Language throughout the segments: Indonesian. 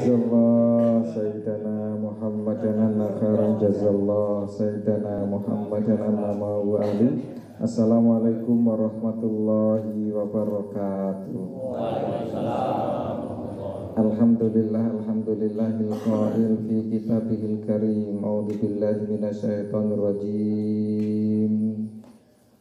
Jazallah Sayyidana Muhammadan anna khairan jazallah Sayyidana Muhammadan anna wa ali. Assalamualaikum warahmatullahi wabarakatuh. Alhamdulillahil qail fi kitabihil karim. A'udzu billahi minasyaitonir rajim.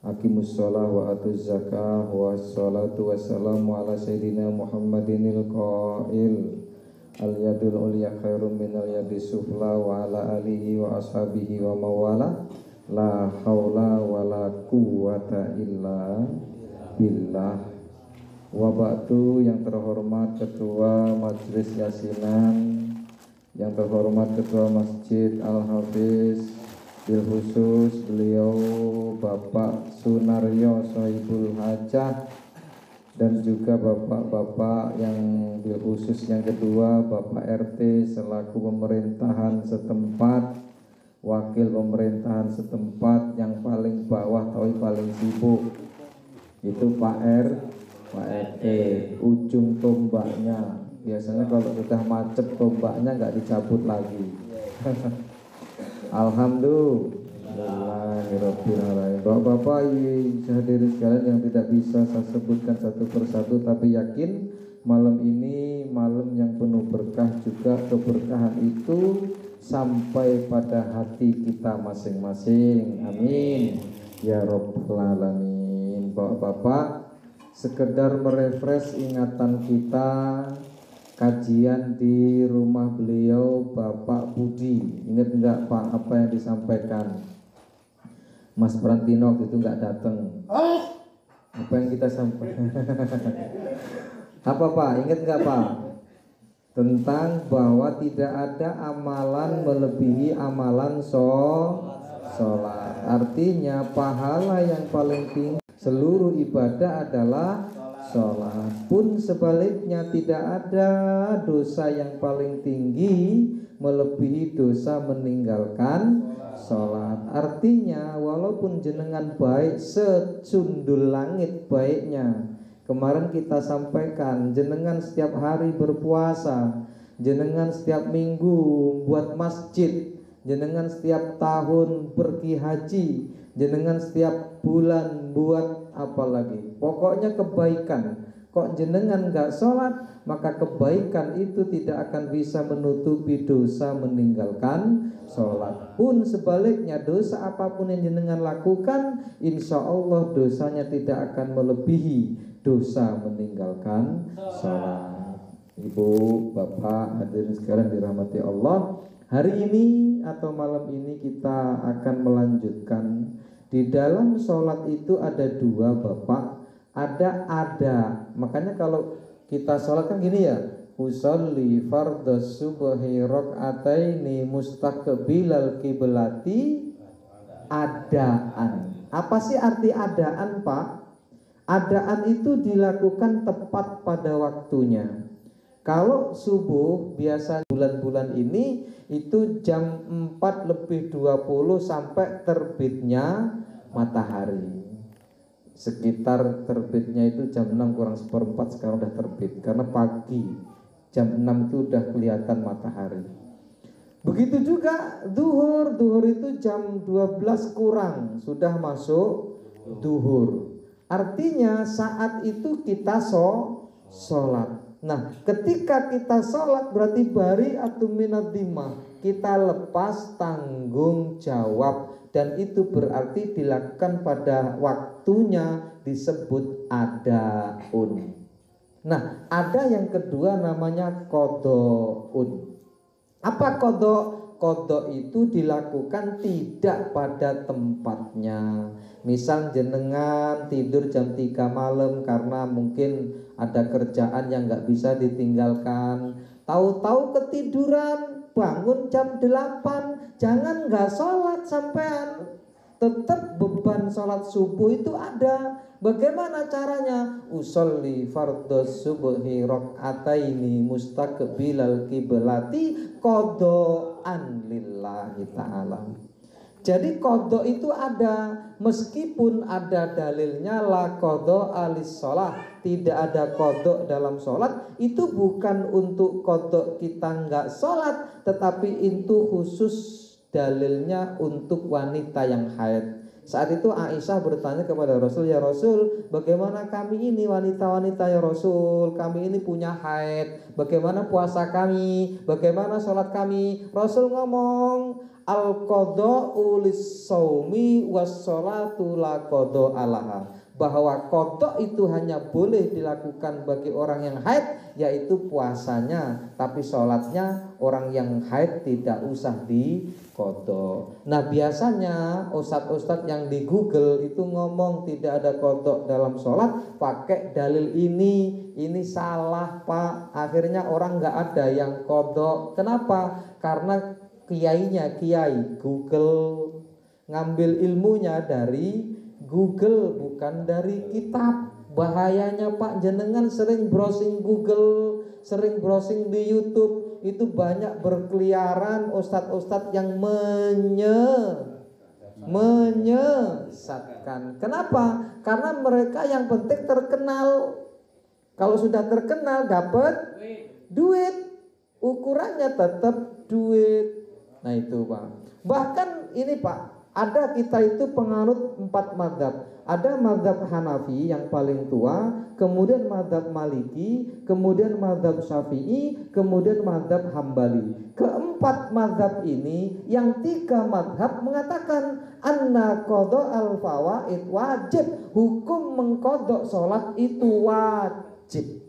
Aqimus shalah wa atuz zakah wa sholatu wassalamu ala sayyidina Muhammadinil qail al yadul ulya khairum minal yadis sufla wa ala alihi wa ashabihi wa mawala la haula wa la quwata illa billah. Wa ba'du. Yang terhormat Ketua Majelis Yasinan, yang terhormat Ketua Masjid Al-Hafiz, bil khusus beliau Bapak Sunaryo Sohibul Hajah, dan juga bapak-bapak yang bil khusus yang kedua Bapak RT selaku pemerintahan setempat, wakil pemerintahan setempat yang paling bawah tapi paling sibuk itu Pak RT, ujung tombaknya. Biasanya kalau sudah macet tombaknya nggak dicabut lagi. Alhamdulillahirobbilalamin. Bapak-bapak hadirin sekalian yang tidak bisa saya sebutkan satu persatu, tapi yakin malam ini malam yang penuh berkah, juga keberkahan itu sampai pada hati kita masing-masing. Amin ya rabbal alamin. Bapak-bapak, sekedar merefresh ingatan kita, kajian di rumah beliau Bapak Budi. Ingat enggak Pak apa yang disampaikan? Mas Prantino itu enggak datang. Apa yang kita sampaikan? Apa Pak? Ingat enggak Pak? Tentang bahwa tidak ada amalan melebihi amalan sholat. Artinya pahala yang paling tinggi seluruh ibadah adalah sholat. Pun sebaliknya tidak ada dosa yang paling tinggi melebihi dosa meninggalkan sholat. Artinya walaupun jenengan baik secundul langit baiknya, kemarin kita sampaikan jenengan setiap hari berpuasa, jenengan setiap minggu buat masjid, jenengan setiap tahun pergi haji, jenengan setiap bulan buat apa lagi, pokoknya kebaikan. Kok jenengan gak sholat, maka kebaikan itu tidak akan bisa menutupi dosa meninggalkan sholat. Pun sebaliknya dosa apapun yang jenengan lakukan, insya Allah dosanya tidak akan melebihi dosa meninggalkan sholat. Ibu, bapak, hadirin sekalian dirahmati Allah, hari ini atau malam ini kita akan melanjutkan. Di dalam sholat itu ada dua Bapak, ada. Makanya kalau kita sholat kan gini ya, usolli fardhu subhi rak'ataini mustaqbilal qiblati adaan. Apa sih arti adaan Pak? Adaan itu dilakukan tepat pada waktunya. Kalau subuh biasa bulan-bulan ini itu jam 4:20 sampai terbitnya matahari. Sekitar terbitnya itu jam 6:04, sekarang udah terbit. Karena pagi jam 6 itu udah kelihatan matahari. Begitu juga duhur itu jam 12 kurang sudah masuk duhur. Artinya saat itu kita sholat. Nah, ketika kita sholat berarti bari atau minadimah, kita lepas tanggung jawab, dan itu berarti dilakukan pada waktunya, disebut adaun. Nah, ada yang kedua namanya qodhoun. Apa qodho? Qodho itu dilakukan tidak pada tempatnya. Misal jenengan tidur jam 3 malam karena mungkin ada kerjaan yang nggak bisa ditinggalkan. Tahu-tahu ketiduran, bangun jam 8, jangan nggak sholat sampean. Tetap beban sholat subuh itu ada. Bagaimana caranya? Usolli fardhos subhi rak'ataini mustaqbilal qiblati qadhaan lillahi ta'ala. Jadi qadha itu ada, meskipun ada dalilnya la qadha alis sholat, tidak ada qadha dalam sholat, itu bukan untuk qadha kita nggak sholat, tetapi itu khusus dalilnya untuk wanita yang haid. Saat itu Aisyah bertanya kepada Rasul, ya Rasul, bagaimana kami ini wanita-wanita ya Rasul, kami ini punya haid, bagaimana puasa kami, bagaimana sholat kami? Rasul ngomong, al-qadha'u lis-shaumi was-sholatu la qadha' alaha, bahwa qadha itu hanya boleh dilakukan bagi orang yang haid, yaitu puasanya, tapi sholatnya orang yang haid tidak usah diqadha. Nah, biasanya ustadz-ustadz yang di Google itu ngomong tidak ada qadha dalam sholat pakai dalil ini salah Pak. Akhirnya orang nggak ada yang qadha. Kenapa? Karena kiai Google, ngambil ilmunya dari Google bukan dari kitab. Bahayanya Pak, jenengan sering browsing Google, sering browsing di YouTube, itu banyak berkeliaran ustadz-ustadz yang menyesatkan. Kenapa? Karena mereka yang penting terkenal. Kalau sudah terkenal dapat duit, ukurannya tetap duit. Nah itu Pak. Bahkan ini Pak, ada kita itu penganut 4 mazhab. Ada mazhab Hanafi yang paling tua, kemudian mazhab Maliki, kemudian mazhab Syafi'i, kemudian mazhab Hambali. Keempat mazhab ini, yang 3 mazhab mengatakan anna qadha al-fawaid wajib, hukum mengqadha sholat itu wajib.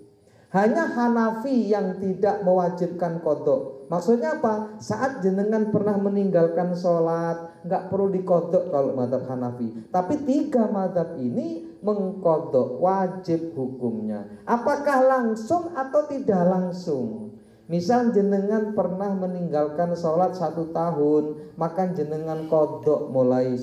Hanya Hanafi yang tidak mewajibkan qadha. Maksudnya apa? Saat jenengan pernah meninggalkan sholat, nggak perlu diqadha kalau mazhab Hanafi. Tapi 3 mazhab ini mengqadha, wajib hukumnya. Apakah langsung atau tidak langsung? Misal jenengan pernah meninggalkan sholat 1 tahun, maka jenengan qadha mulai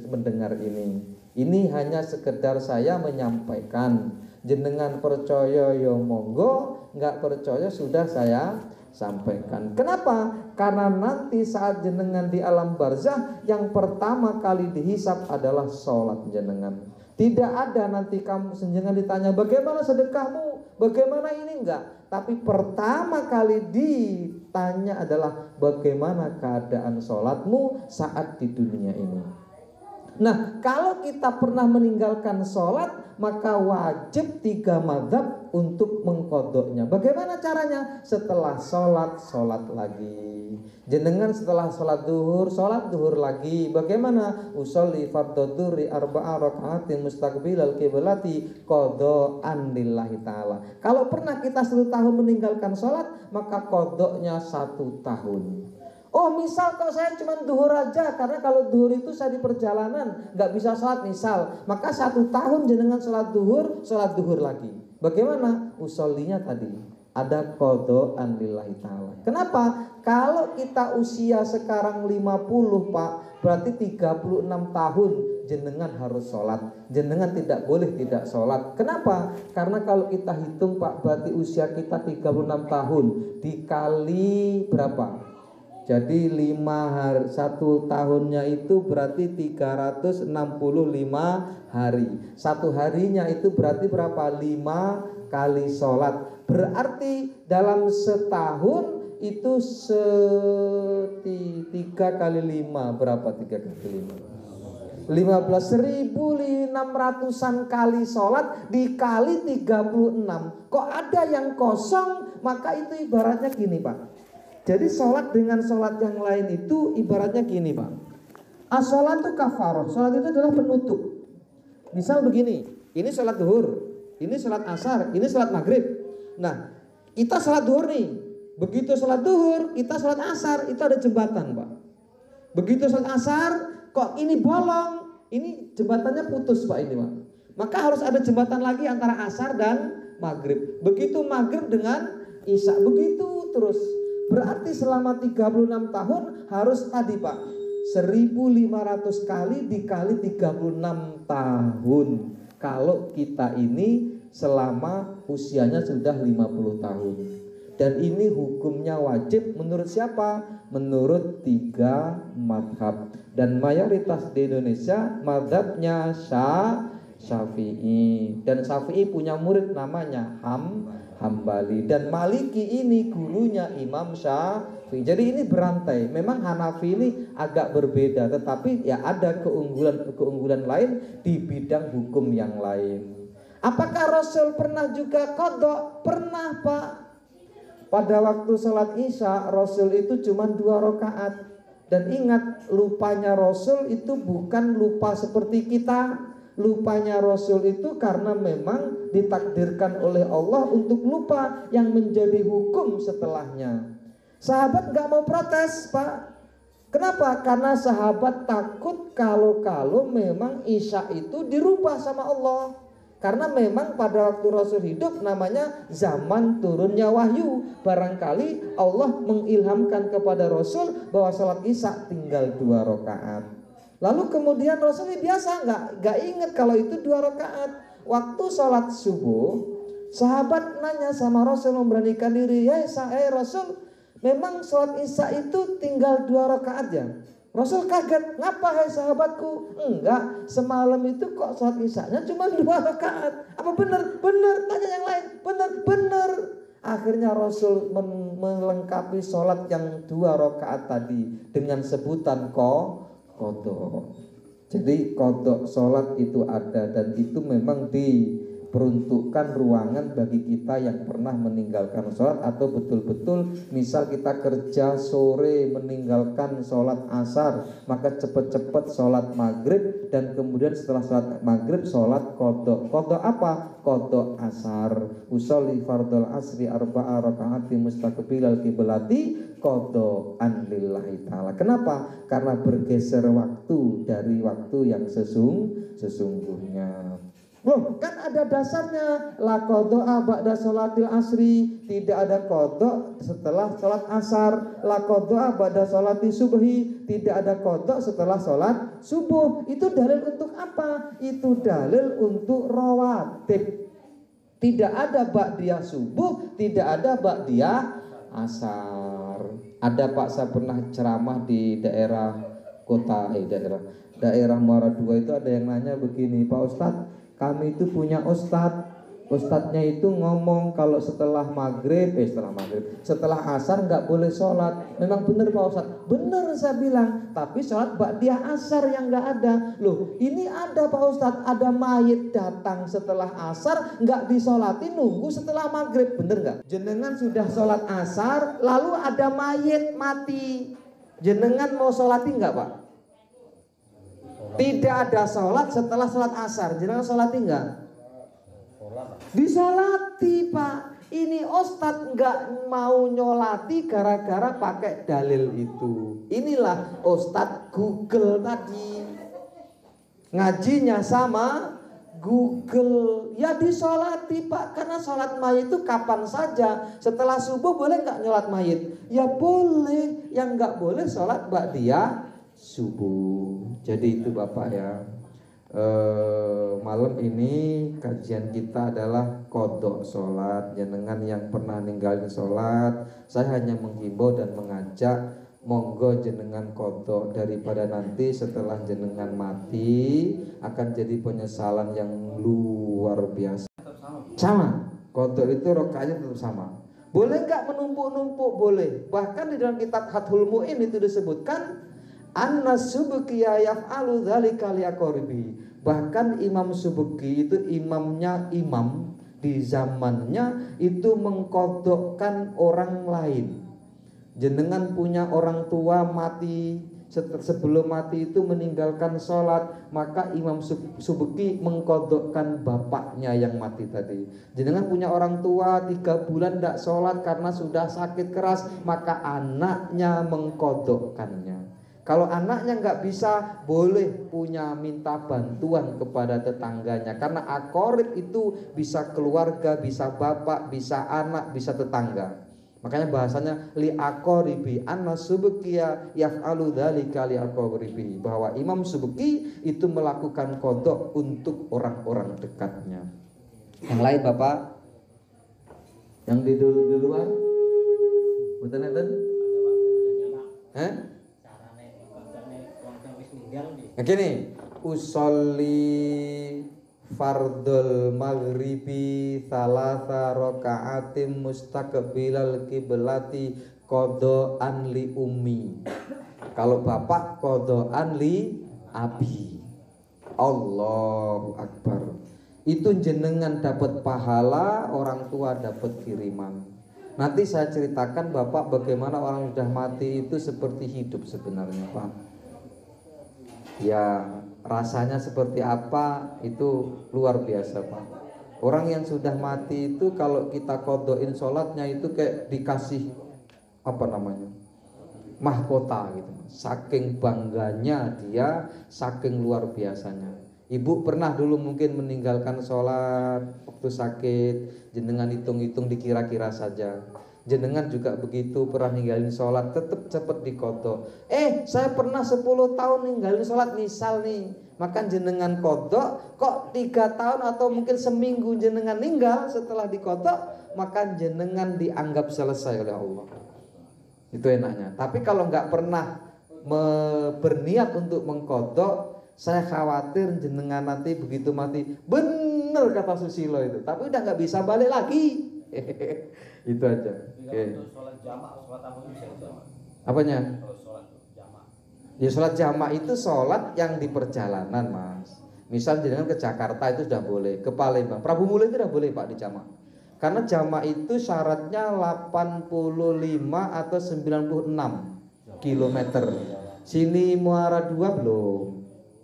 mendengar ini. Ini hanya sekedar saya menyampaikan. Jenengan percaya ya monggo, nggak percaya sudah saya sampaikan. Kenapa? Karena nanti saat jenengan di alam barzah, yang pertama kali dihisap adalah sholat jenengan. Tidak ada nanti kamu jenengan ditanya bagaimana sedekahmu, bagaimana ini, enggak. Tapi pertama kali ditanya adalah bagaimana keadaan sholatmu saat di dunia ini. Nah, kalau kita pernah meninggalkan sholat, maka wajib 3 mazhab untuk mengqadhanya. Bagaimana caranya? Setelah sholat lagi. Jenengan setelah sholat duhur lagi. Bagaimana? Usolli fardhu dhuhri 4 raka'atin mustaqbilal qiblati qadha'an lillahi ta'ala. Kalau pernah kita 1 tahun meninggalkan sholat, maka qadhanya 1 tahun. Oh misal kok saya cuma duhur aja, karena kalau duhur itu saya di perjalanan nggak bisa sholat misal, maka 1 tahun jenengan sholat duhur lagi. Bagaimana? Usollinya tadi ada qadha'an lillahi ta'ala. Kenapa? Kalau kita usia sekarang 50 Pak, berarti 36 tahun jenengan harus sholat. Jenengan tidak boleh tidak sholat. Kenapa? Karena kalau kita hitung Pak, berarti usia kita 36 tahun dikali berapa? Jadi 5 hari, 1 tahunnya itu berarti 365 hari. 1 harinya itu berarti berapa? 5 kali sholat. Berarti dalam setahun itu 3 kali 5 berapa? 3 kali 5 15.600-an kali sholat dikali 36. Kok ada yang kosong? Maka itu ibaratnya gini Pak. Jadi sholat dengan sholat yang lain itu ibaratnya gini Pak. As-sholat itu kafaroh. Sholat itu adalah penutup. Misal begini, ini sholat duhur, ini sholat asar, ini sholat maghrib. Nah, kita sholat duhur nih. Begitu sholat duhur, kita sholat asar, itu ada jembatan Pak. Begitu sholat asar, kok ini bolong, ini jembatannya putus Pak ini Pak. Maka harus ada jembatan lagi antara asar dan maghrib. Begitu maghrib dengan isya, begitu terus. Berarti selama 36 tahun harus tadi Pak 1.500 kali dikali 36 tahun. Kalau kita ini selama usianya sudah 50 tahun. Dan ini hukumnya wajib menurut siapa? Menurut 3 madhab. Dan mayoritas di Indonesia madhabnya Syafi'i. Dan Syafi'i punya murid namanya Hambali. Dan Maliki ini gurunya Imam Syafi'i. Jadi ini berantai. Memang Hanafi ini agak berbeda, tetapi ya ada keunggulan lain di bidang hukum yang lain. Apakah Rasul pernah juga qadha? Pernah, Pak. Pada waktu sholat Isya Rasul itu cuma 2 rakaat. Dan ingat, lupanya Rasul itu bukan lupa seperti kita. Lupanya Rasul itu karena memang ditakdirkan oleh Allah untuk lupa yang menjadi hukum setelahnya. Sahabat gak mau protes, Pak. Kenapa? Karena sahabat takut kalau memang Isya itu dirubah sama Allah. Karena memang pada waktu Rasul hidup namanya zaman turunnya wahyu. Barangkali Allah mengilhamkan kepada Rasul bahwa sholat Isya tinggal 2 rakaat. Lalu kemudian Rasul ini biasa nggak ingat kalau itu 2 rakaat. Waktu sholat subuh, sahabat nanya sama Rasul, memberanikan diri, ya Rasul, memang sholat Isya itu tinggal 2 rakaat ya? Rasul kaget, ngapa hai sahabatku? Enggak, semalam itu kok sholat Isyanya cuma 2 rakaat. Apa benar? Benar, tanya yang lain. Benar. Akhirnya Rasul melengkapi sholat yang 2 rakaat tadi dengan sebutan qadha. Jadi qadha sholat itu ada, dan itu memang diperuntukkan ruangan bagi kita yang pernah meninggalkan sholat, atau betul-betul misal kita kerja sore meninggalkan sholat asar, maka cepat-cepat sholat maghrib, dan kemudian setelah sholat maghrib sholat qadha. Qadha apa? Qadha asar. Usolli fardhal asri 4 rakaati mustaqbilal qiblati qadhaan lillahi ta'ala. Kenapa? Karena bergeser waktu dari waktu yang sesungguhnya. Loh, kan ada dasarnya, la qadha ba'da sholatil asri, tidak ada qadha setelah sholat asar. La qadha ba'da sholati subhi, tidak ada qadha setelah sholat subuh. Itu dalil untuk apa? Itu dalil untuk rawatib. Tidak ada ba'diyah subuh, tidak ada ba'diyah asar. Ada, Pak, saya pernah ceramah di daerah Muara II itu ada yang nanya begini, Pak Ustadz, kami itu punya Ustadznya itu ngomong kalau setelah asar nggak boleh sholat. Memang benar, Pak Ustadz? Benar, saya bilang. Tapi sholat ba'diyah asar yang nggak ada. Loh, ini ada, Pak Ustadz. Ada mayit datang setelah asar, nggak disolati, nunggu setelah maghrib. Bener nggak? Jenengan sudah sholat asar, lalu ada mayit mati. Jenengan mau sholati nggak, Pak? Tidak ada sholat setelah sholat asar. Jenengan sholati nggak? Disolati, Pak. Ini Ustadz nggak mau nyolati gara-gara pakai dalil itu. Inilah Ustadz Google tadi. Ngajinya sama Google. Ya disolati, Pak. Karena sholat mayit itu kapan saja. Setelah subuh boleh nggak nyolat mayit? Ya boleh. Yang nggak boleh sholat ba'diyah subuh. Jadi itu, Bapak, ya. Malam ini kajian kita adalah qadha sholat. Jenengan yang pernah ninggalin sholat, saya hanya menghimbau dan mengajak, monggo jenengan qadha, daripada nanti setelah jenengan mati akan jadi penyesalan yang luar biasa. Sama, qadha itu rakaatnya tetap sama. Boleh nggak menumpuk-numpuk? Boleh. Bahkan di dalam kitab Fathul Mu'in itu disebutkan An-Subki yaf'alu dzalika liaqaribi. Bahkan Imam Subki itu imam di zamannya itu mengqadhakan orang lain. Jenengan punya orang tua mati, sebelum mati itu meninggalkan sholat, maka Imam Subki mengqadhakan bapaknya yang mati tadi. Jenengan punya orang tua 3 bulan tidak sholat karena sudah sakit keras, maka anaknya mengqadhakannya. Kalau anaknya nggak bisa, boleh punya minta bantuan kepada tetangganya. Karena aqarib itu bisa keluarga, bisa bapak, bisa anak, bisa tetangga. Makanya bahasanya li aqaribi anna subkiya yaf'alu dzalika li aqaribi, bahwa Imam Subki itu melakukan qadha untuk orang-orang dekatnya. Yang lain, Bapak? Yang di duluan? Mboten enten? Hah? Nah, gini, usolli fardul maghribi salasa raka'atim mustaqbilal kiblati qada'an li ummi. Kalau bapak qada'an li abi. Allahu akbar. Itu jenengan dapat pahala, orang tua dapat kiriman. Nanti saya ceritakan bapak bagaimana orang sudah mati itu seperti hidup sebenarnya, Pak. Ya, rasanya seperti apa itu luar biasa, Pak. Orang yang sudah mati itu kalau kita kodoin sholatnya itu kayak dikasih apa namanya, mahkota gitu. Saking bangganya dia, saking luar biasanya. Ibu pernah dulu mungkin meninggalkan sholat waktu sakit, jenengan hitung-hitung dikira-kira saja. Jenengan juga begitu, pernah ninggalin sholat tetap cepet dikodok. Saya pernah 10 tahun ninggalin sholat misal nih, maka jenengan kodok kok 3 tahun atau mungkin seminggu jenengan ninggal setelah dikodok, maka jenengan dianggap selesai oleh Allah. Itu enaknya. Tapi kalau nggak pernah berniat untuk mengkodok, saya khawatir jenengan nanti begitu mati, bener kata Susilo itu, tapi udah nggak bisa balik lagi. Itu aja. Sholat jamak, sholat apa bisa jamak? Apanya? Sholat jamak. Ya sholat jamak itu sholat yang di perjalanan, Mas. Misal jenengan ke Jakarta itu sudah boleh, ke Palembang, Prabu Mulih itu sudah boleh Pak di jamak. Karena jamak itu syaratnya 85 atau 96 kilometer. Sini Muara 2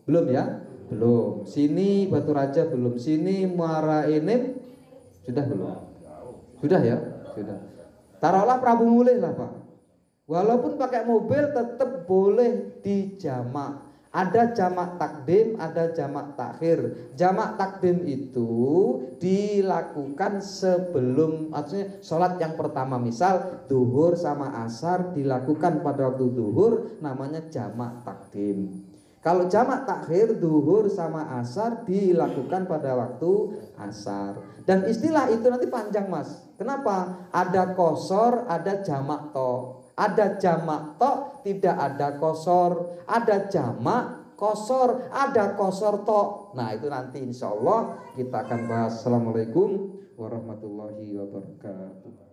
belum ya? Belum. Sini Batu Raja belum. Sini Muara Enim sudah belum? Sudah ya? Sudah. Taruhlah Prabu Mulih lah, Pak. Walaupun pakai mobil tetap boleh dijamak. Ada jamak takdim, ada jamak takhir. Jamak takdim itu dilakukan sebelum, maksudnya sholat yang pertama, misal duhur sama asar dilakukan pada waktu duhur, namanya jamak takdim. Kalau jamak takhir, duhur sama asar dilakukan pada waktu asar. Dan istilah itu nanti panjang, Mas. Kenapa? Ada kosor, ada jamak to. Ada jamak to, tidak ada kosor. Ada jamak kosor, ada kosor to. Nah itu nanti insya Allah kita akan bahas. Assalamualaikum warahmatullahi wabarakatuh.